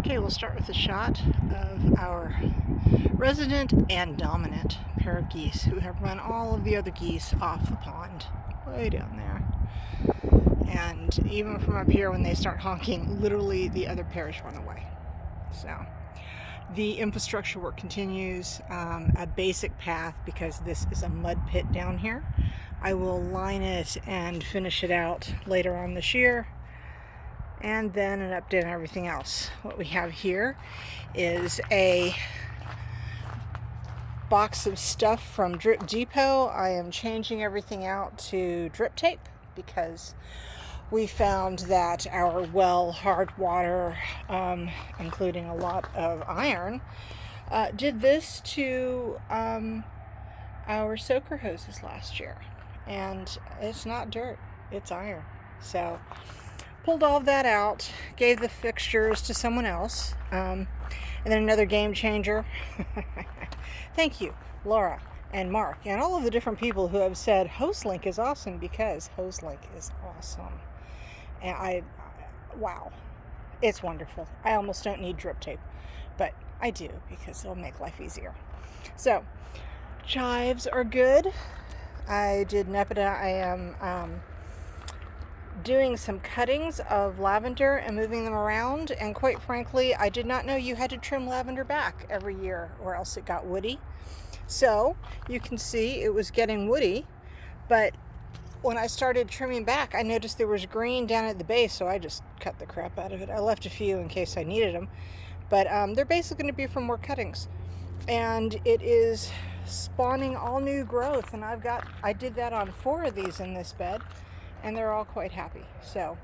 Okay, we'll start with a shot of our resident and dominant pair of geese who have run all of the other geese off the pond, way down there. And even from up here, when they start honking, literally the other pairs run away. So the infrastructure work continues, a basic path, because this is a mud pit down here. I will line it and finish it out later on this year. And then an update on everything else. What we have here is a box of stuff from Drip Depot. I am changing everything out to drip tape because we found that our well hard water, including a lot of iron, did this to our soaker hoses last year. And it's not dirt, it's iron. So pulled all of that out, gave the fixtures to someone else, and then another game changer. Thank you, Laura and Mark, and all of the different people who have said HoseLink is awesome, because HoseLink is awesome. And wow, it's wonderful. I almost don't need drip tape, but I do, because it'll make life easier. So, chives are good. I did Nepeta. I am doing some cuttings of lavender and moving them around, and quite frankly, I did not know you had to trim lavender back every year or else it got woody. So you can see it was getting woody, but when I started trimming back, I noticed there was green down at the base, so I just cut the crap out of it. I left a few in case I needed them, but they're basically going to be for more cuttings, and it is spawning all new growth. And I did that on 4 of these in this bed, and they're all quite happy. So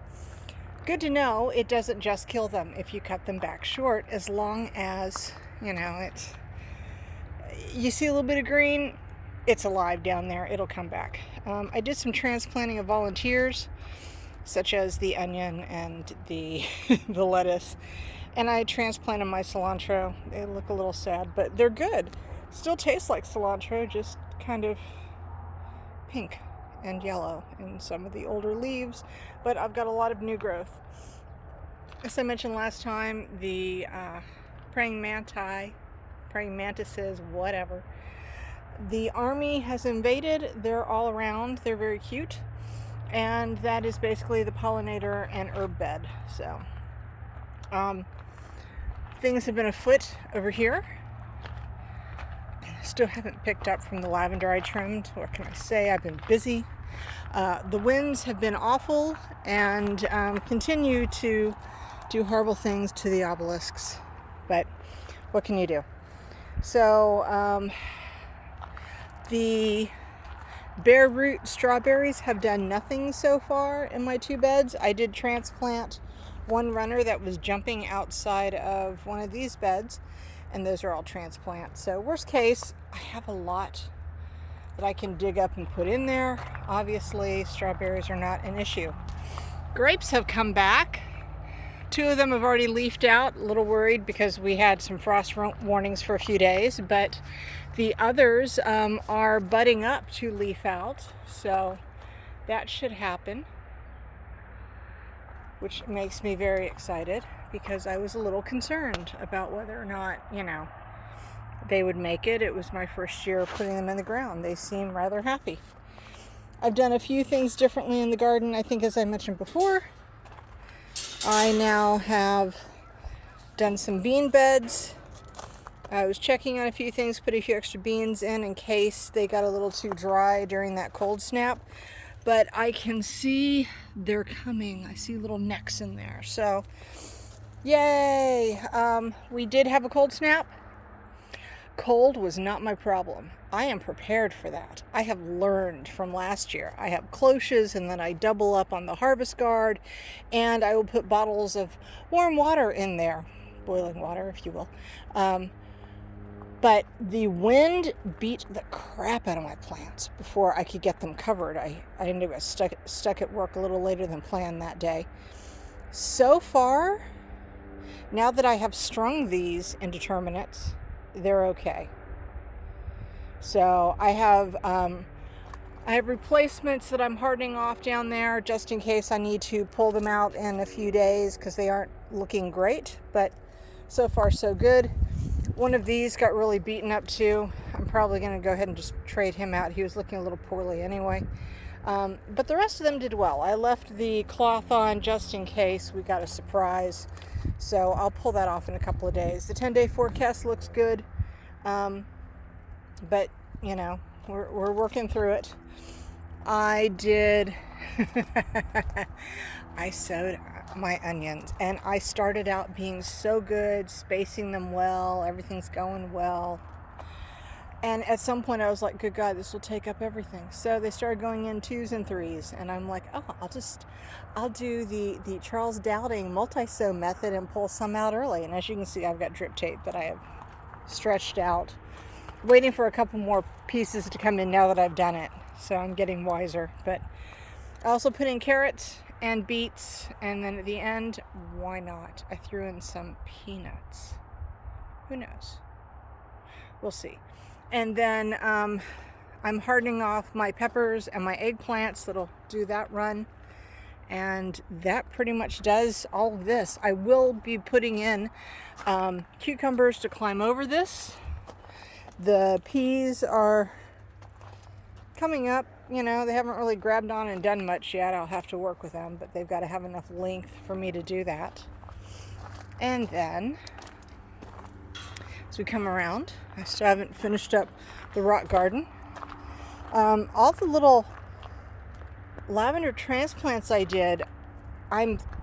good to know it doesn't just kill them if you cut them back short, as long as, you see a little bit of green, it's alive down there, it'll come back. I did some transplanting of volunteers, such as the onion and the the lettuce, and I transplanted my cilantro. They look a little sad, but they're good. Still taste like cilantro, just kind of pink and yellow in some of the older leaves, but I've got a lot of new growth. As I mentioned last time, the praying mantises, whatever, the army has invaded. They're all around. They're very cute, and that is basically the pollinator and herb bed. So things have been afoot over here. Still haven't picked up from the lavender I trimmed. What can I say? I've been busy. The winds have been awful, and continue to do horrible things to the obelisks. But what can you do? So the bare root strawberries have done nothing so far in my 2 beds. I did transplant one runner that was jumping outside of one of these beds, and those are all transplants. So worst case, I have a lot that I can dig up and put in there. Obviously, strawberries are not an issue. Grapes have come back. 2 of them have already leafed out. A little worried because we had some frost warnings for a few days, but the others are budding up to leaf out. So that should happen, which makes me very excited, because I was a little concerned about whether or not, they would make it. It was my first year putting them in the ground. They seem rather happy. I've done a few things differently in the garden. I think, as I mentioned before, I now have done some bean beds. I was checking on a few things, put a few extra beans in case they got a little too dry during that cold snap. But I can see they're coming. I see little necks in there. So, yay! We did have a cold snap. Cold was not my problem. I am prepared for that. I have learned from last year. I have cloches, and then I double up on the harvest guard, and I will put bottles of warm water in there, boiling water, if you will. But the wind beat the crap out of my plants before I could get them covered. I ended up stuck at work a little later than planned that day. So far, now that I have strung these indeterminates, they're okay. So I have I have replacements that I'm hardening off down there just in case I need to pull them out in a few days because they aren't looking great, but so far so good. One of these got really beaten up too. I'm probably going to go ahead and just trade him out. He was looking a little poorly anyway. But the rest of them did well. I left the cloth on just in case we got a surprise. So I'll pull that off in a couple of days. The 10-day forecast looks good. But, you know, we're working through it. I sowed my onions, and I started out being so good, spacing them well, everything's going well. And at some point I was like, good God, this will take up everything. So they started going in 2s and 3s, and I'm like, oh, I'll do the Charles Dowding multi-sow method and pull some out early. And as you can see, I've got drip tape that I have stretched out, waiting for a couple more pieces to come in now that I've done it. So I'm getting wiser. But I also put in carrots and beets, and then at the end, why not? I threw in some peanuts. Who knows? We'll see. And then I'm hardening off my peppers and my eggplants that'll do that run. And that pretty much does all of this. I will be putting in cucumbers to climb over this. The peas are coming up. You know, they haven't really grabbed on and done much yet. I'll have to work with them, but they've got to have enough length for me to do that. And then, as we come around, I still haven't finished up the rock garden. All the little lavender transplants I did,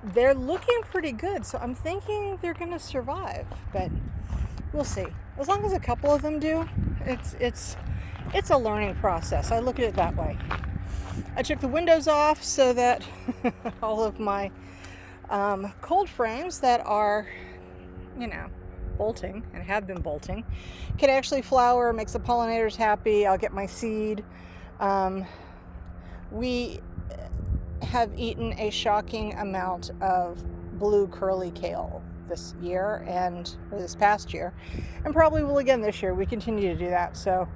they're looking pretty good, so I'm thinking they're going to survive, but we'll see. As long as a couple of them do, it's a learning process. I look at it that way. I took the windows off so that all of my cold frames that are, you know, bolting and have been bolting can actually flower, makes the pollinators happy. I'll get my seed. We have eaten a shocking amount of blue curly kale this year or this past year, and probably will again this year. We continue to do that. So,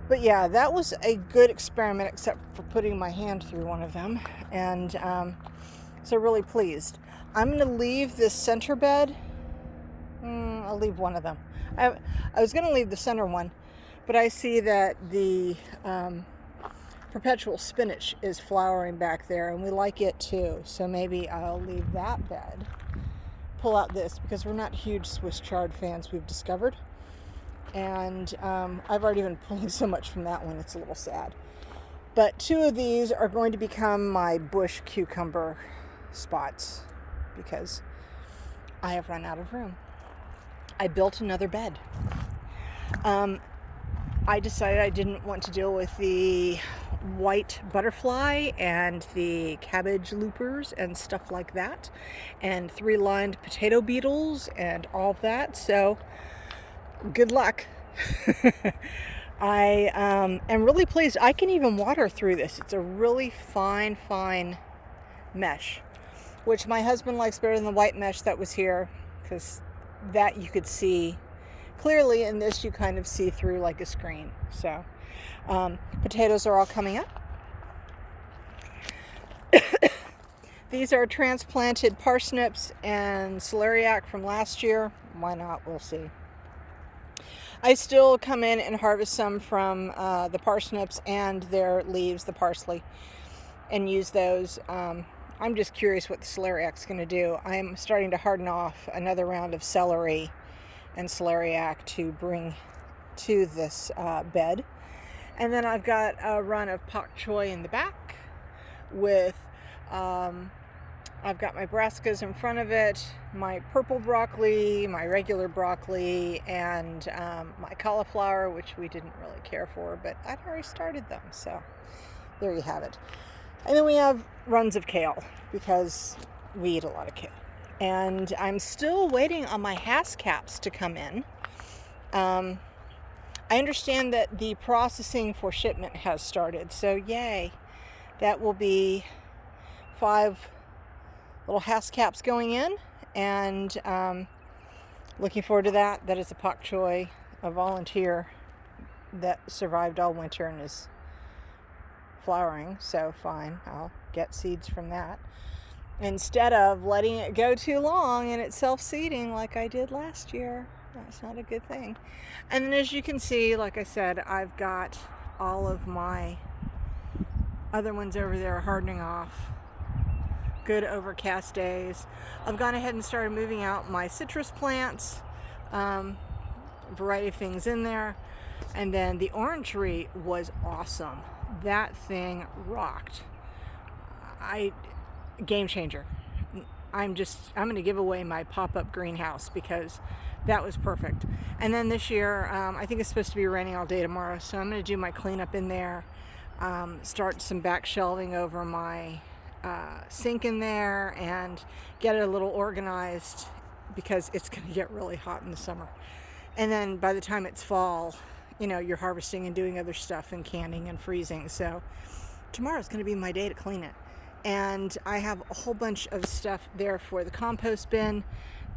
but yeah, that was a good experiment, except for putting my hand through one of them, and so really pleased. I'm going to leave this center bed. I'll leave one of them. I was going to leave the center one, but I see that the perpetual spinach is flowering back there, and we like it too. So maybe I'll leave that bed, pull out this, because we're not huge Swiss chard fans, we've discovered. And I've already been pulling so much from that one, it's a little sad. But 2 of these are going to become my bush cucumber spots because I have run out of room. I built another bed. I decided I didn't want to deal with the white butterfly and the cabbage loopers and stuff like that, and 3-lined potato beetles and all of that. So good luck. I am really pleased. I can even water through this. It's a really fine mesh, which my husband likes better than the white mesh that was here, because that you could see clearly. In this, you kind of see through like a screen. So potatoes are all coming up. These are transplanted parsnips and celeriac from last year. Why not? We'll see. I still come in and harvest some from the parsnips and their leaves, the parsley, and use those. I'm just curious what the celeriac's going to do. I'm starting to harden off another round of celery and celeriac to bring to this bed. And then I've got a run of Bok Choy in the back with, I've got my brassicas in front of it, my purple broccoli, my regular broccoli, and my cauliflower, which we didn't really care for, but I'd already started them, so there you have it. And then we have runs of kale, because we eat a lot of kale. And I'm still waiting on my Hass-caps to come in. I understand that the processing for shipment has started, so yay. That will be 5 little Hass-caps going in, and looking forward to that. That is a Bok Choy, a volunteer that survived all winter and is flowering, so fine, I'll get seeds from that. Instead of letting it go too long and it's self-seeding like I did last year. That's not a good thing. And then as you can see, like I said, I've got all of my other ones over there hardening off. Good overcast days. I've gone ahead and started moving out my citrus plants. Variety of things in there. And then the orangery was awesome. That thing rocked. Game changer. I'm going to give away my pop-up greenhouse because that was perfect. And then this year, I think it's supposed to be raining all day tomorrow, so I'm going to do my cleanup in there, start some back shelving over my sink in there, and get it a little organized because it's going to get really hot in the summer. And then by the time it's fall, you're harvesting and doing other stuff and canning and freezing. So tomorrow's going to be my day to clean it. And I have a whole bunch of stuff there for the compost bin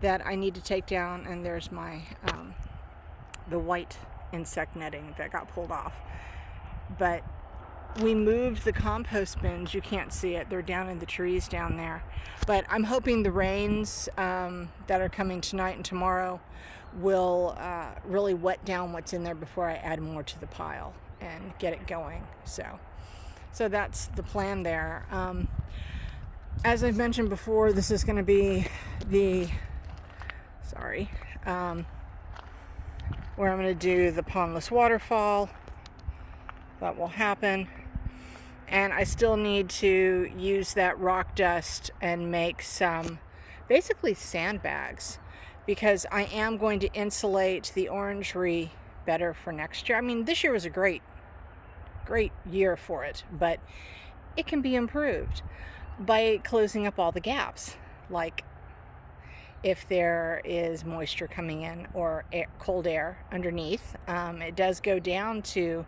that I need to take down. And there's my the white insect netting that got pulled off. But we moved the compost bins. You can't see it. They're down in the trees down there. But I'm hoping the rains that are coming tonight and tomorrow will really wet down what's in there before I add more to the pile and get it going. So that's the plan there. As I've mentioned before, this is going to be where I'm going to do the Pondless Waterfall. That will happen. And I still need to use that rock dust and make some basically sandbags, because I am going to insulate the orangery better for next year. I mean, this year was a great year for it, but it can be improved by closing up all the gaps. Like if there is moisture coming in or cold air underneath, it does go down to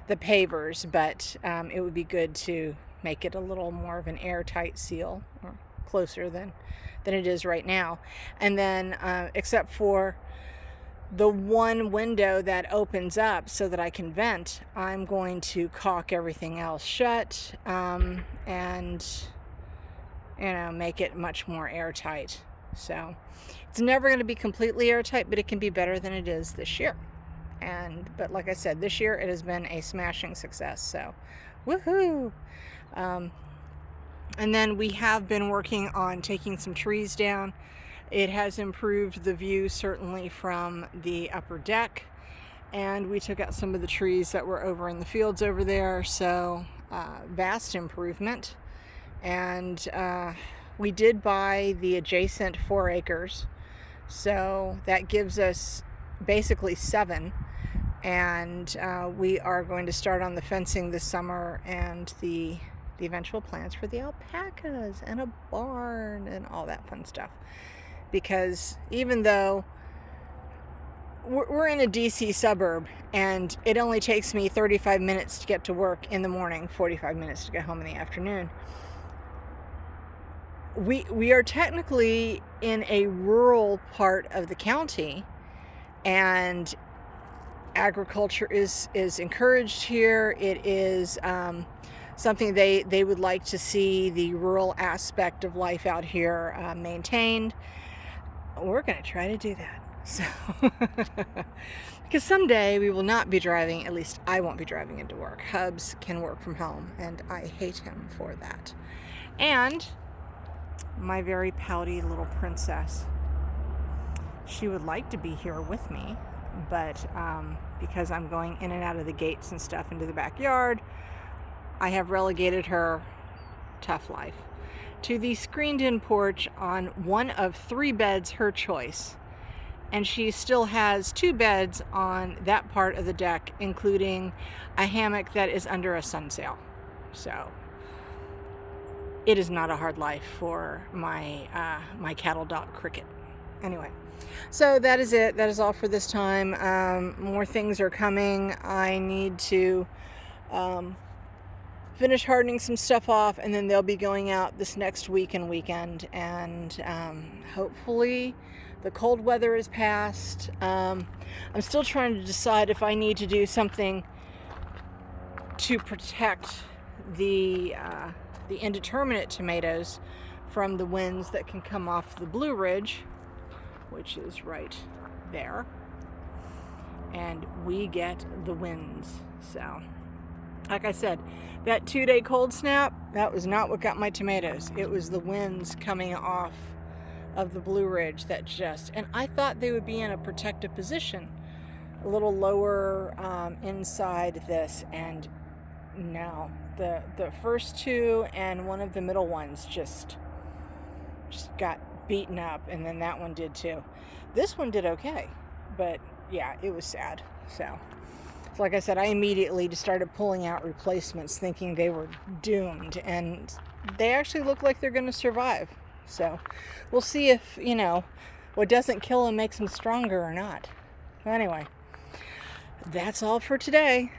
the pavers, but it would be good to make it a little more of an airtight seal, or closer than it is right now. And then except for the one window that opens up so that I can vent, I'm going to caulk everything else shut, and make it much more airtight. So it's never going to be completely airtight, but it can be better than it is this year. But like I said, this year it has been a smashing success. So woohoo! And then we have been working on taking some trees down. It has improved the view certainly from the upper deck, and we took out some of the trees that were over in the fields over there, so vast improvement. And we did buy the adjacent 4 acres, so that gives us basically 7, and we are going to start on the fencing this summer and the eventual plans for the alpacas and a barn and all that fun stuff. Because even though we're in a DC suburb and it only takes me 35 minutes to get to work in the morning, 45 minutes to get home in the afternoon, we are technically in a rural part of the county, and agriculture is encouraged here. It is something they would like to see the rural aspect of life out here maintained. We're going to try to do that. So, because someday we will not be driving, at least I won't be driving into work. Hubs can work from home, and I hate him for that. And my very pouty little princess, she would like to be here with me, but because I'm going in and out of the gates and stuff into the backyard, I have relegated her, tough life, to the screened-in porch on one of 3 beds, her choice. And she still has 2 beds on that part of the deck, including a hammock that is under a sunsail. So it is not a hard life for my my cattle dog Cricket. Anyway, so that is it. That is all for this time. More things are coming. I need to finish hardening some stuff off, and then they'll be going out this next week and weekend, and hopefully the cold weather is past. I'm still trying to decide if I need to do something to protect the indeterminate tomatoes from the winds that can come off the Blue Ridge, which is right there. And we get the winds. So, like I said, that 2-day cold snap, that was not what got my tomatoes. It was the winds coming off of the Blue Ridge that just, and I thought they would be in a protective position, a little lower inside this, and no, the first two and one of the middle ones just got beaten up, and then that one did too. This one did okay, but yeah, it was sad. So like I said, I immediately just started pulling out replacements thinking they were doomed, and they actually look like they're going to survive. So we'll see if, what doesn't kill them makes them stronger or not. Anyway, that's all for today.